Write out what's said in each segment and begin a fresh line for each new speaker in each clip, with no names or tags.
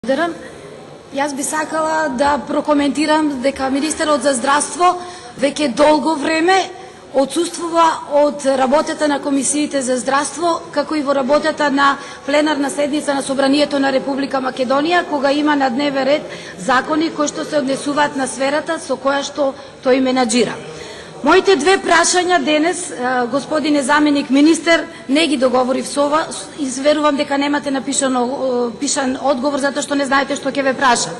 Јас би сакала да прокоментирам дека министерот за здравство веќе долго време отсуствува од работата на комисиите за здравство, како и во работата на пленарна седница на Собранието на Република Македонија, кога има на дневен ред закони кои што се однесуваат на сферата со која што тој менаџира. Моите две прашања денес, господине заменик министер, не ги договорив со вас, изверувам дека немате пишан одговор затоа што не знаете што ќе ве прашам.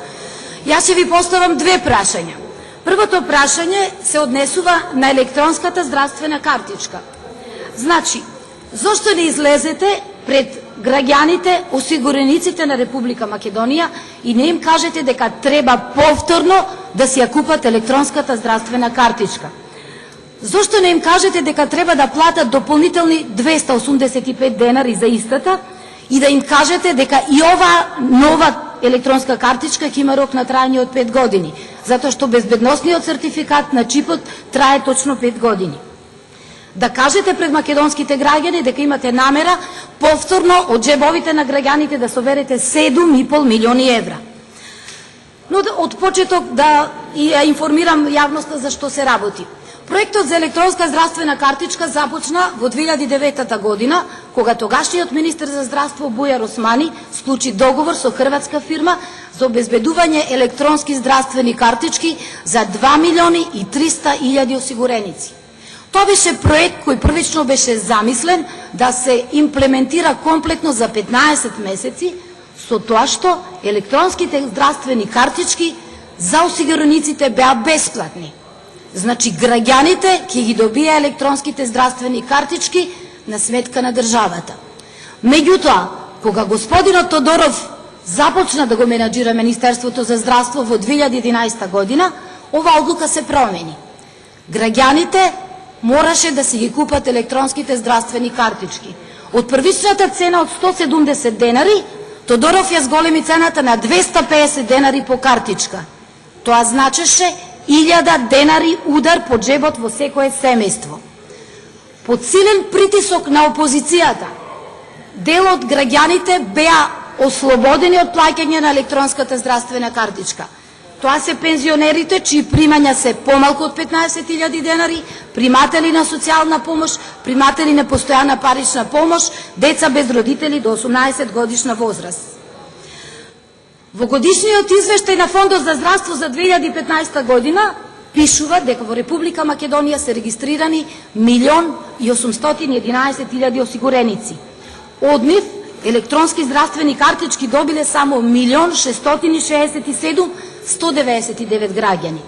Јас ќе ви поставам две прашања. Првото прашање се однесува на електронската здравствена картичка. Значи, зошто не излезете пред граѓаните, осигурениците на Република Македонија и не им кажете дека треба повторно да си ја купат електронската здравствена картичка? Зошто не им кажете дека треба да платат дополнителни 285 денари за истата и да им кажете дека и ова нова електронска картичка ќе има рок на трајање од 5 години, затоа што безбедносниот сертификат на чипот трае точно 5 години. Да кажете пред македонските граѓани дека имате намера повторно од джебовите на граѓаните да соберете 7,5 милиони евра. Но од почеток да ја информирам јавноста за што се работи. Проектот за електронска здравствена картичка започна во 2009 година, кога тогашниот министер за здравство Бујар Османи склучи договор со хрватска фирма за обезбедување електронски здравствени картички за 2 милиони и 300 илјади осигуреници. Тоа беше проект кој првично беше замислен да се имплементира комплетно за 15 месеци, со тоа што електронските здравствени картички за осигурениците беа бесплатни. Значи, граѓаните ќе ги добија електронските здравствени картички на сметка на државата. Меѓутоа, кога господинот Тодоров започна да го менаџира Министерството за здравство во 2011 година, ова одлука се промени. Граѓаните мораше да си ги купат електронските здравствени картички. Од првичната цена од 170 денари, Тодоров ја зголеми цената на 250 денари по картичка. Тоа значеше 1000 денари удар по джебот во секое семејство. Под силен притисок на опозицијата, дел од граѓаните беа ослободени од плаќање на електронската здравствена картичка. Тоа се пензионерите чии примања се помалку од 15.000 денари, приматели на социјална помош, приматели на постојана парична помош, деца без родители до 18 годишна возраст. Во годишниот извештај на Фондот за здравство за 2015 година пишува дека во Република Македонија се регистрирани 1.811.000 осигуреници. Од нив електронски здравствени картички добиле само 1.667.199 граѓани.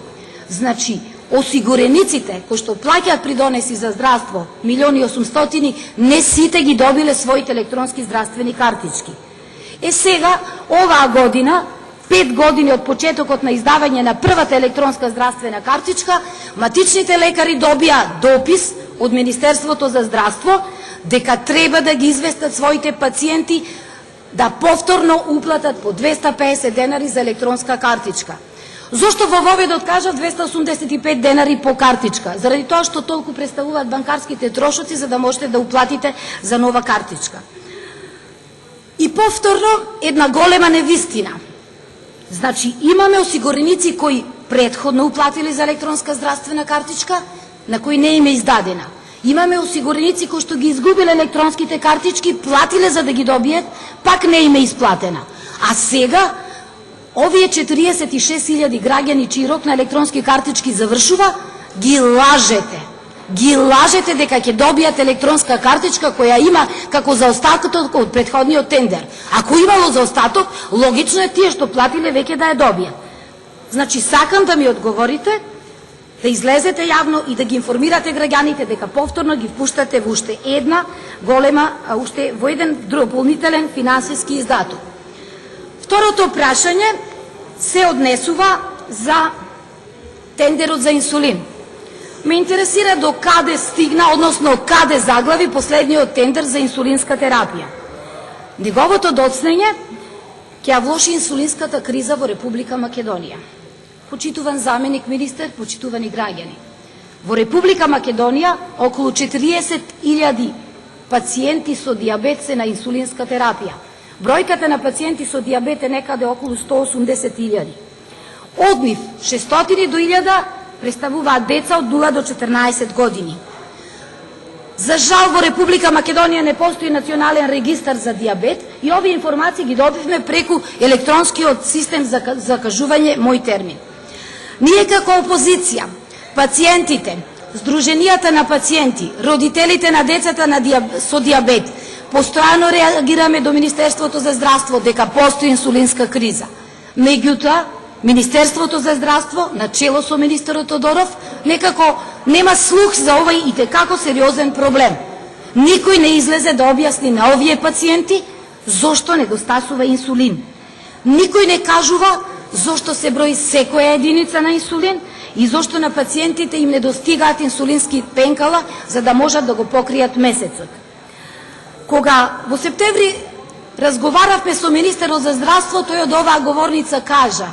Значи, осигурениците кои што плаќаат придонеси за здравство 1.800.000, не сите ги добиле своите електронски здравствени картички. Сега, оваа година, 5 години од почетокот на издавање на првата електронска здравствена картичка, матичните лекари добија допис од Министерството за здравство дека треба да ги известат своите пациенти да повторно уплатат по 250 денари за електронска картичка. Зошто во воведот кажат 285 денари по картичка? Заради тоа што толку представуваат банкарските трошоци за да можете да уплатите за нова картичка. И повторно, една голема невистина. Значи, имаме осигуреници кои предходно уплатили за електронска здравствена картичка, на кои не им е издадена. Имаме осигуреници кои што ги изгубиле електронските картички, платиле за да ги добијат, пак не им е исплатена. А сега, овие 46.000 граѓани чиј рок на електронски картички завршува, ги лажете. Ги лажете дека ќе добијат електронска картичка која има како заостаток од претходниот тендер. Ако имало заостаток, логично е тие што платиле веќе да ја добијат. Значи, сакам да ми одговорите, да излезете јавно и да ги информирате граѓаните дека повторно ги впуштате во уште една голема, во еден дополнителен финансиски издаток. Второто прашање се однесува за тендерот за инсулин. Ме интересира до каде стигна, односно каде заглави последниот тендер за инсулинска терапија. Неговото доцнење ќе ја влоши инсулинската криза во Република Македонија. Почитуван заменик министер, почитувани граѓани. Во Република Македонија околу 40.000 пациенти со дијабет се на инсулинска терапија. Бројката на пациенти со дијабет е некаде околу 180.000. Од нив 600 до 1000 представуваат деца од 0 до 14 години. За жал во Република Македонија не постои национален регистар за дијабет и овие информации ги добивме преку електронскиот систем за закажување Мој термин. Ние како опозиција, пациентите, Сдруженијата на пациенти, родителите на децата со дијабет, постојано реагираме до Министерството за здравство дека постои инсулинска криза. Меѓутоа, Министерството за здравство, на чело со министерот Тодоров, некако нема слух за овој итекако сериозен проблем. Никој не излезе да објасни на овие пациенти зошто недостасува инсулин. Никој не кажува зошто се брои секоја единица на инсулин и зошто на пациентите им недостигаат инсулински пенкала за да можат да го покријат месецот. Кога во септември разговаравме со министерот за здравство, тој од оваа говорница кажа,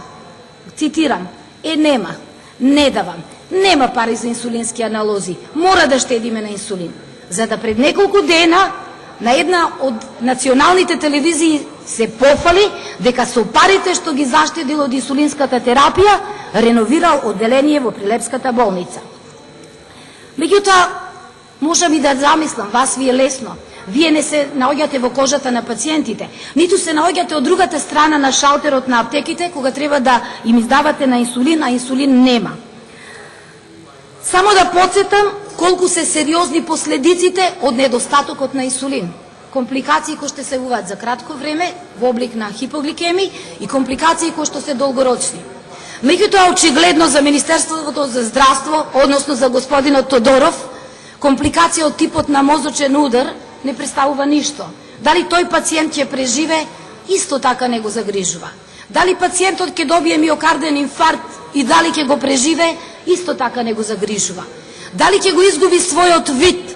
цитирам, нема, не давам, нема пари за инсулински аналози, мора да штедиме на инсулин. За да пред неколку дена на една од националните телевизии се пофали дека со парите што ги заштедил од инсулинската терапија, реновирал одделение во Прилепската болница. Меѓутоа, можам и да замислам, вас ви е лесно. Вие не се наоѓате во кожата на пациентите, ниту се наоѓате од другата страна на шалтерот на аптеките, кога треба да им издавате на инсулин, а инсулин нема. Само да подсетам колку се сериозни последиците од недостатокот на инсулин. Компликации кои што се јавуваат за кратко време во облик на хипогликеми и компликации кои што се долгорочни. Меѓутоа, очигледно за Министерството за здравство, односно за господинот Тодоров, компликација од типот на мозочен удар не представува ништо. Дали тој пациент ќе преживе, исто така не го загрижува. Дали пациентот ќе добие миокарден инфаркт и дали ќе го преживе, исто така не го загрижува. Дали ќе го изгуби својот вид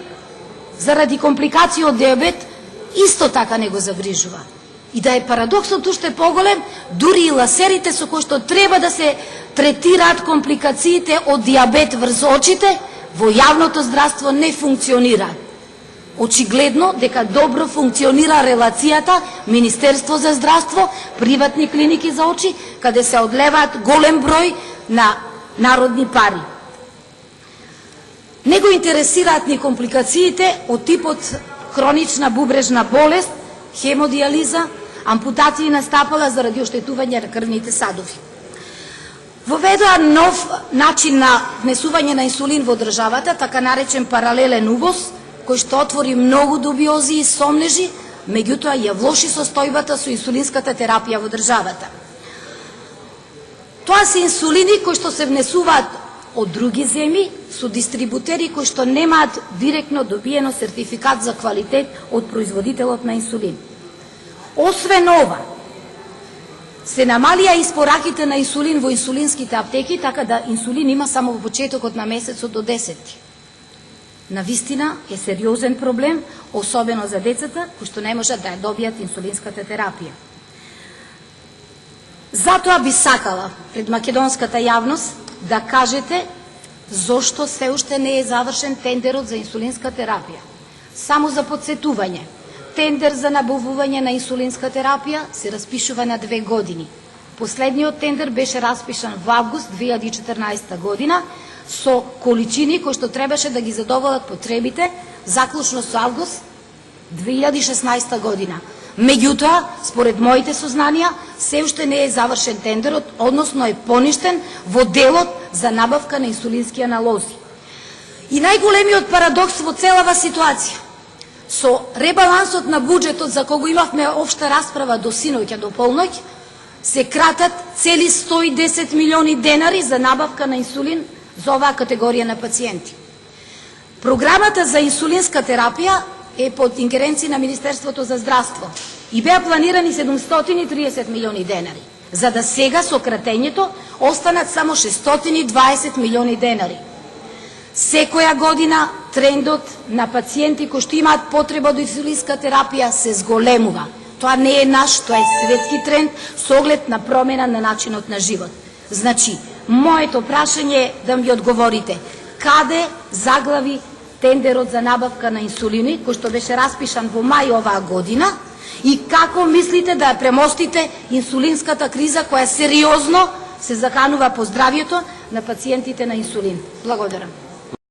заради компликации од диабет, исто така не го загрижува. И да е парадоксот уште поголем, дури и ласерите со кои што треба да се третираат компликациите од диабет врз очите, во јавното здравство не функционираат. Очигледно дека добро функционира релацијата Министерство за здравство, приватни клиники за очи, каде се одлеваат голем број на народни пари. Не го интересираат ни компликациите од типот хронична бубрежна болест, хемодиализа, ампутации на стапала заради оштетување на крвните садови. Воведоа нов начин на внесување на инсулин во државата, така наречен паралелен увоз, кој што отвори многу дубиози и сомнежи, меѓутоа ја влоши состојбата со инсулинската терапија во државата. Тоа се инсулини кои што се внесуваат од други земји со дистрибутери кои што немаат директно добиено сертификат за квалитет од производителот на инсулин. Освен ова, се намалија испораките на инсулин во инсулинските аптеки, така да инсулин има само во почетокот на месецот до 10. Навистина е сериозен проблем, особено за децата, кои што не можат да ја добијат инсулинската терапија. Затоа би сакала пред македонската јавност да кажете зошто се уште не е завршен тендерот за инсулинска терапија. Само за подсетување, тендер за набавување на инсулинска терапија се распишува на 2 години. Последниот тендер беше распишан во август 2014 година со количини кои што требаше да ги задоволат потребите заклучно со август 2016 година. Меѓутоа, според моите сознанија, се уште не е завршен тендерот, односно е поништен во делот за набавка на инсулински аналози. И најголемиот парадокс во целава ситуација, со ребалансот на буџетот за кого имавме општа расправа до синоќа до полноќ, се кратат цели 110 милиони денари за набавка на инсулин за оваа категорија на пациенти. Програмата за инсулинска терапија е под ингеренција на Министерството за здравство и беа планирани 730 милиони денари, за да сега со кратењето останат само 620 милиони денари. Секоја година трендот на пациенти кои што имаат потреба од инсулинска терапија се зголемува. Тоа не е наш, тоа е светски тренд со оглед на промена на начинот на живот. Значи, моето прашање е да ми одговорите, каде заглави тендерот за набавка на инсулини, кој што беше распишан во мај оваа година, И како мислите да ја премостите инсулинската криза која сериозно се заканува по здравјето на пациентите на инсулин? Благодарам.